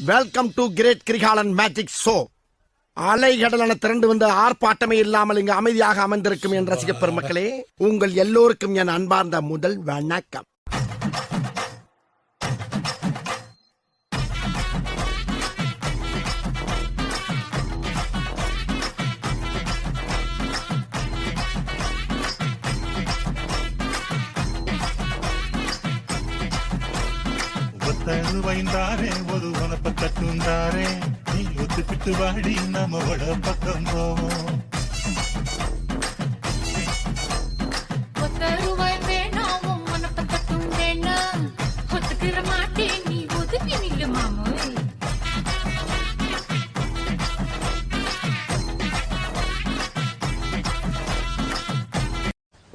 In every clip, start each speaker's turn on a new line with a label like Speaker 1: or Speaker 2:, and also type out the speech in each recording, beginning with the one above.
Speaker 1: Welcome to great Kirikalan magic show. அலைகடலான திரண்டு வந்து ஆர்ப்பாட்டமே இல்லாமல் இங்கு அமைதியாக அமர்ந்திருக்கும் என் ரசிக பெருமக்களே, உங்கள் எல்லோருக்கும் என் அன்பார்ந்த முதல் வணக்கம்.
Speaker 2: வைந்தாரே ஒரு உனப்ப கட்டுந்தாரே நீ ஒத்துக்கிட்டு வாடி நம்ம வட பக்கம் போவோம்.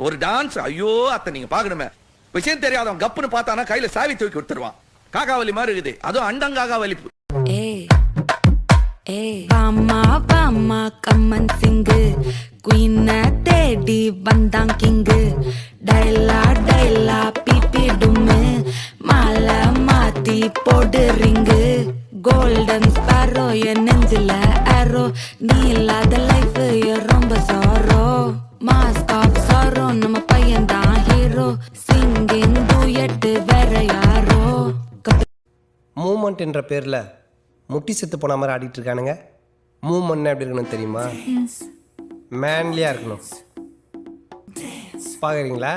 Speaker 3: ஒரு டான்ஸ் ஐயோ அத்தை நீங்க பாக்கணுமே. விஷயம் தெரியாதவன் கப்புன்னு பார்த்தானா கையில சாவி தூக்கி விட்டுருவான். காகாவலி மாதிரி இருக்குது, அதுவும் அண்டங்காகாவலி.
Speaker 4: பாமா பாமா கம்மன் சிங்கு குயின தேடி வந்தான் கிங்கு. டைலா டைலா பிபி டும்மு மாலை மாத்தி போடு ரிங்கு. கோல்டன் ஸ்பாரோ என் நெஞ்சில ஆரோ, நீ இல்லாத லைஃப் ரொம்ப சாரோ. மாஸ்க் ஆஃப் சாரோ நம்ம பையன் தான் ஹீரோ. சிங்கிங் டூயட் வேற யாரோ.
Speaker 5: மூமெண்ட் என்ற பேரில் முட்டி செத்து போன மாதிரி ஆடிட்டு இருக்கானுங்க. மூமெண்ட் எப்படி இருக்கணும் தெரியுமா? மேன்லியாக இருக்கணும். பார்க்குறீங்களா?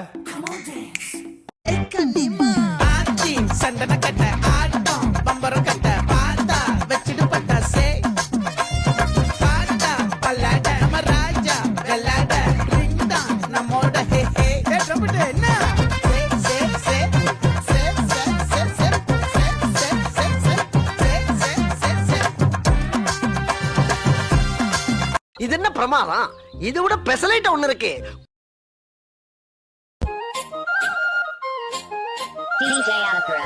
Speaker 1: இது என்ன பிரமாதம்? இது விட பெசலைட் ஒண்ணு இருக்கு.
Speaker 6: DJ Alakara.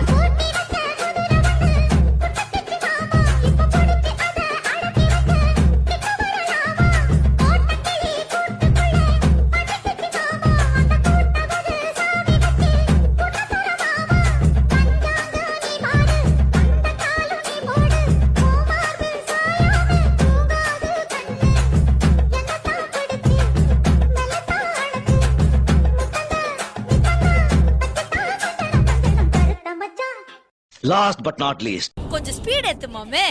Speaker 3: Last but not least,
Speaker 4: கொஞ்சம் ஸ்பீட் ஏத்து மாமே.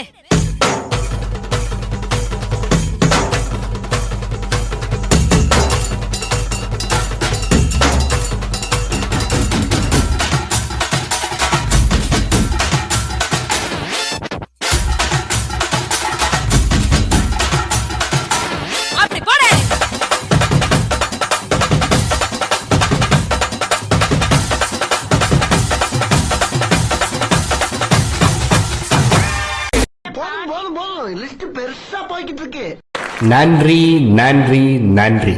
Speaker 4: அப்படி போடு.
Speaker 1: லிஸ்ட் பெருசா போய்கிட்டு இருக்கு.
Speaker 5: நன்றி நன்றி நன்றி.